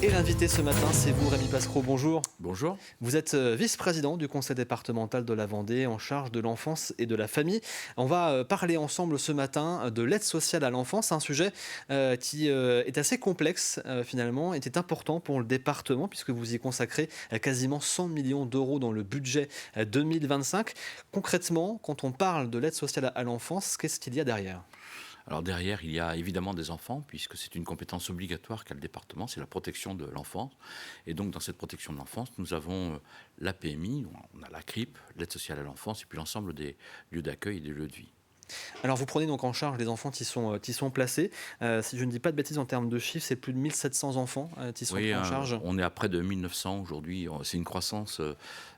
Et l'invité ce matin, c'est vous, Rémi Pascreau. Bonjour. Bonjour. Vous êtes vice-président du conseil départemental de la Vendée en charge de l'enfance et de la famille. On va parler ensemble ce matin de l'aide sociale à l'enfance, un sujet qui est assez complexe finalement, était important pour le département puisque vous y consacrez quasiment 100 millions d'euros dans le budget 2025. Concrètement, quand on parle de l'aide sociale à l'enfance, qu'est-ce qu'il y a derrière ? Alors derrière, il y a évidemment des enfants, puisque c'est une compétence obligatoire qu'a le département, c'est la protection de l'enfance. Et donc dans cette protection de l'enfance, nous avons la PMI, on a la CRIP, l'aide sociale à l'enfance, et puis l'ensemble des lieux d'accueil et des lieux de vie. Alors vous prenez donc en charge les enfants qui sont placés. Si je ne dis pas de bêtises en termes de chiffres, c'est plus de 1700 enfants qui sont Oui, pris en charge. on est à près de 1900 aujourd'hui. C'est une croissance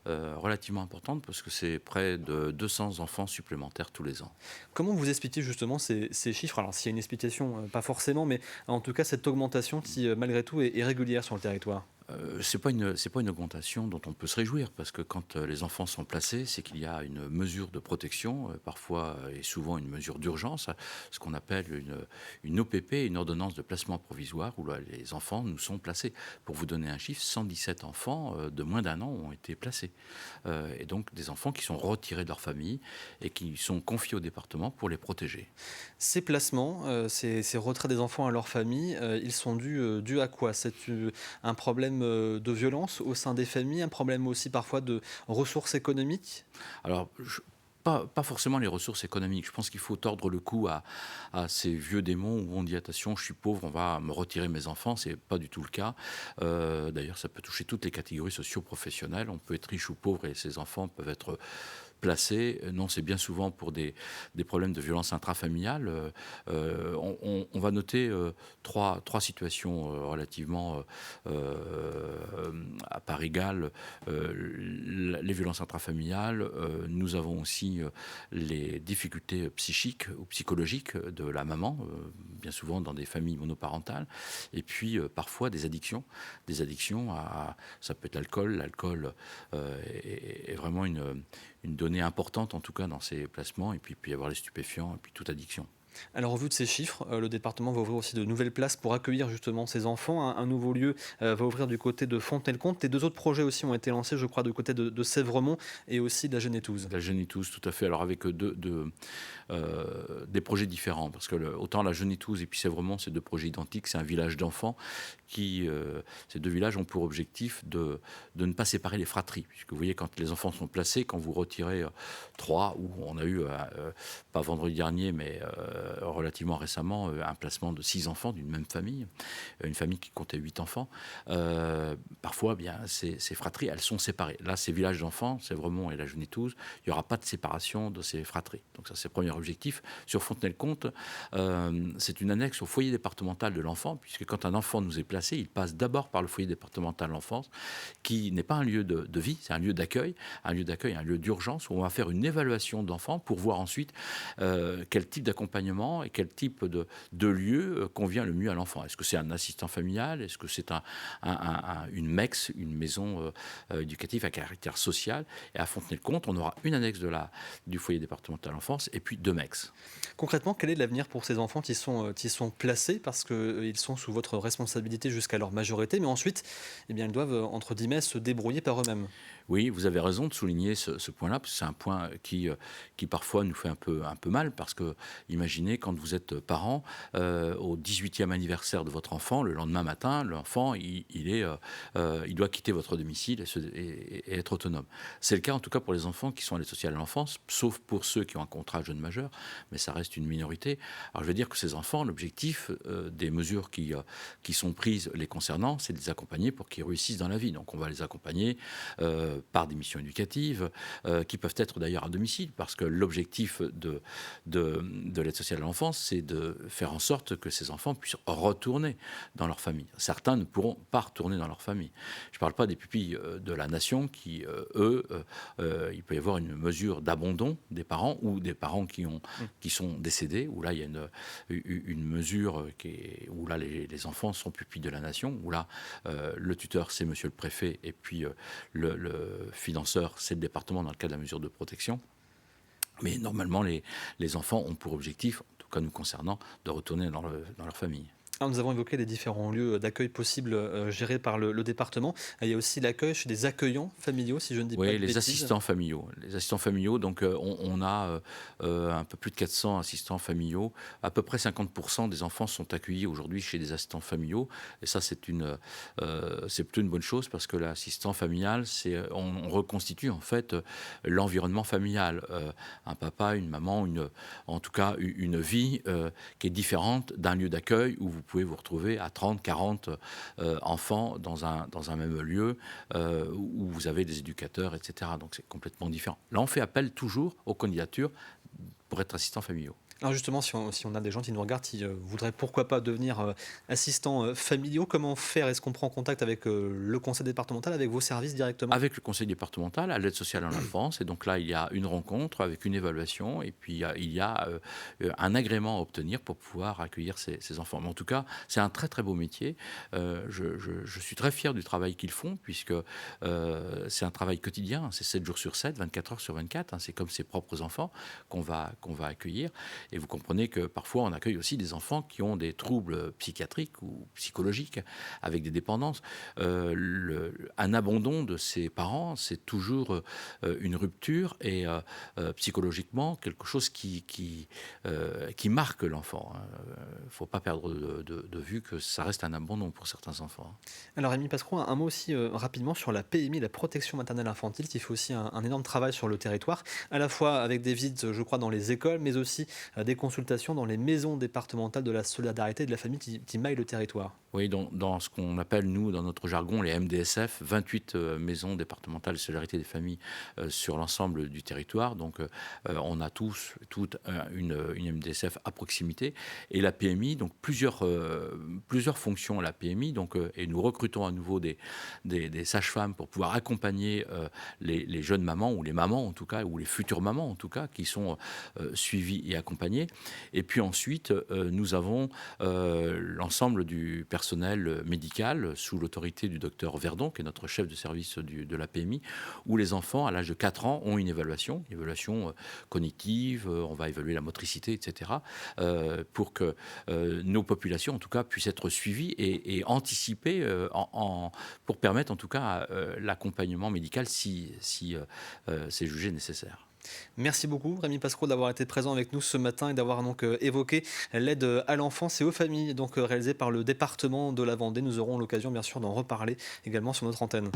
relativement importante parce que c'est près de 200 enfants supplémentaires tous les ans. Comment vous expliquez justement ces chiffres? Alors s'il y a une explication, pas forcément, mais en tout cas cette augmentation qui malgré tout est régulière sur le territoire. C'est pas une augmentation dont on peut se réjouir, parce que quand les enfants sont placés, c'est qu'il y a une mesure de protection, parfois et souvent une mesure d'urgence, ce qu'on appelle une OPP, une ordonnance de placement provisoire, où là, les enfants nous sont placés. Pour vous donner un chiffre, 117 enfants de moins d'un an ont été placés. Et donc des enfants qui sont retirés de leur famille et qui sont confiés au département pour les protéger. Ces placements, ces retraits des enfants à leur famille, ils sont dus à quoi? C'est un problème de violence au sein des familles, un problème aussi parfois de ressources économiques? Alors, pas forcément les ressources économiques. Je pense qu'il faut tordre le cou à ces vieux démons où on dit attention, je suis pauvre, on va me retirer mes enfants. C'est pas du tout le cas. D'ailleurs, ça peut toucher toutes les catégories socio-professionnelles. On peut être riche ou pauvre et ses enfants peuvent être placés. Non, c'est bien souvent pour des problèmes de violence intrafamiliale. On va noter trois situations relativement à part égale. Les violences intrafamiliales, nous avons aussi les difficultés psychiques ou psychologiques de la maman, bien souvent dans des familles monoparentales, et puis parfois des addictions ça peut être l'alcool. L'alcool est vraiment une donnée importante, en tout cas dans ces placements, et puis il peut y avoir les stupéfiants, et puis toute addiction. Alors, au vu de ces chiffres, le département va ouvrir aussi de nouvelles places pour accueillir justement ces enfants. Un nouveau lieu va ouvrir du côté de Fontenay-le-Comte. Et deux autres projets aussi ont été lancés, je crois, du côté de Sèvremont et aussi de la Genétouse. La Genitouze, tout à fait. Alors avec des projets différents, parce que autant la Genitouze et puis Sèvremont, c'est deux projets identiques. C'est un village d'enfants ces deux villages ont pour objectif de ne pas séparer les fratries. Puisque vous voyez, quand les enfants sont placés, quand vous retirez trois, ou on a eu, pas vendredi dernier, mais relativement récemment, un placement de 6 enfants d'une même famille, une famille qui comptait 8 enfants. Parfois, bien, ces fratries, elles sont séparées. Là, ces villages d'enfants, Sèvremont et la Genitouze, il n'y aura pas de séparation de ces fratries. Donc ça, c'est le premier objectif. Sur Fontenay-le-Comte, c'est une annexe au foyer départemental de l'enfant, puisque quand un enfant nous est placé, il passe d'abord par le foyer départemental de l'enfance, qui n'est pas un lieu de vie, c'est un lieu d'accueil, un lieu d'urgence, où on va faire une évaluation de l'enfant pour voir ensuite quel type d'accompagnement et quel type de lieu convient le mieux à l'enfant. Est-ce que c'est un assistant familial? Est-ce que c'est une MEX, une maison éducative à caractère social? Et à Fontenay-le-Comte, on aura une annexe du foyer départemental de l'enfance et puis deux MEX. Concrètement, quel est l'avenir pour ces enfants qui sont placés parce qu'ils sont sous votre responsabilité jusqu'à leur majorité, mais ensuite, eh bien, ils doivent, entre guillemets, se débrouiller par eux-mêmes? Oui, vous avez raison de souligner ce point-là, parce que c'est un point qui parfois nous fait un peu mal, parce que imaginez quand vous êtes parent, au 18e anniversaire de votre enfant, le lendemain matin, l'enfant, il doit quitter votre domicile et être autonome. C'est le cas en tout cas pour les enfants qui sont à l'aide sociale à l'enfance, sauf pour ceux qui ont un contrat jeune majeur, mais ça reste une minorité. Alors je veux dire que ces enfants, l'objectif des mesures qui sont prises les concernant, c'est de les accompagner pour qu'ils réussissent dans la vie. Donc on va les accompagner par des missions éducatives, qui peuvent être d'ailleurs à domicile, parce que l'objectif de l'aide sociale à l'enfance, c'est de faire en sorte que ces enfants puissent retourner dans leur famille. Certains ne pourront pas retourner dans leur famille. Je ne parle pas des pupilles de la nation qui, il peut y avoir une mesure d'abandon des parents ou des parents qui sont décédés, où là il y a une mesure où là les enfants sont pupilles de la nation, où là le tuteur c'est monsieur le préfet et puis le financeur c'est le département dans le cadre de la mesure de protection. Mais normalement les enfants ont pour objectif, en tout cas nous concernant, de retourner dans leur famille. Alors, nous avons évoqué les différents lieux d'accueil possibles, gérés par le département. Il y a aussi l'accueil chez des accueillants familiaux, si je ne dis pas Oui, de les bêtises. assistants familiaux. Les assistants familiaux, donc on a un peu plus de 400 assistants familiaux. À peu près 50% des enfants sont accueillis aujourd'hui chez des assistants familiaux. Et ça, c'est plutôt une bonne chose parce que l'assistant familial, on reconstitue en fait l'environnement familial. Un papa, une maman, en tout cas une vie qui est différente d'un lieu d'accueil où vous pouvez vous retrouver à 30, 40 enfants dans un même lieu où vous avez des éducateurs, etc. Donc c'est complètement différent. Là, on fait appel toujours aux candidatures pour être assistants familiaux. Alors justement, si on a des gens qui nous regardent, qui voudraient pourquoi pas devenir assistants familiaux, comment faire? Est-ce qu'on prend contact avec le conseil départemental, avec vos services directement? Avec le conseil départemental, à l'aide sociale à l'enfance. Et donc là, il y a une rencontre avec une évaluation et puis il y a un agrément à obtenir pour pouvoir accueillir ces enfants. Mais en tout cas, c'est un très très beau métier. Je suis très fier du travail qu'ils font puisque c'est un travail quotidien. C'est 7 jours sur 7, 24 heures sur 24. Hein. C'est comme ses propres enfants qu'on va accueillir. Et vous comprenez que parfois, on accueille aussi des enfants qui ont des troubles psychiatriques ou psychologiques avec des dépendances. Un abandon de ses parents, c'est toujours une rupture et psychologiquement quelque chose qui marque l'enfant. Il ne faut pas perdre de vue que ça reste un abandon pour certains enfants. Alors Rémi Pascron, un mot aussi rapidement sur la PMI, la protection maternelle infantile, qui fait aussi un énorme travail sur le territoire, à la fois avec des visites, je crois, dans les écoles, mais aussi des consultations dans les maisons départementales de la solidarité et de la famille qui maillent le territoire. Oui, dans ce qu'on appelle, nous, dans notre jargon, les MDSF, 28 maisons départementales de solidarité des familles sur l'ensemble du territoire. Donc, on a toute une MDSF à proximité. Et la PMI, donc plusieurs fonctions à la PMI. Donc, et nous recrutons à nouveau des sages-femmes pour pouvoir accompagner les jeunes mamans, ou les mamans en tout cas, ou les futures mamans en tout cas, qui sont suivies et accompagnées. Et puis ensuite, nous avons l'ensemble du personnel médical sous l'autorité du docteur Verdon, qui est notre chef de service de la PMI, où les enfants à l'âge de 4 ans ont une évaluation cognitive, on va évaluer la motricité, etc., pour que nos populations, en tout cas, puissent être suivies et anticipées pour permettre, en tout cas, l'accompagnement médical si c'est jugé nécessaire. Merci beaucoup Rémi Pascro d'avoir été présent avec nous ce matin et d'avoir donc évoqué l'aide à l'enfance et aux familles donc réalisée par le département de la Vendée. Nous aurons l'occasion bien sûr d'en reparler également sur notre antenne.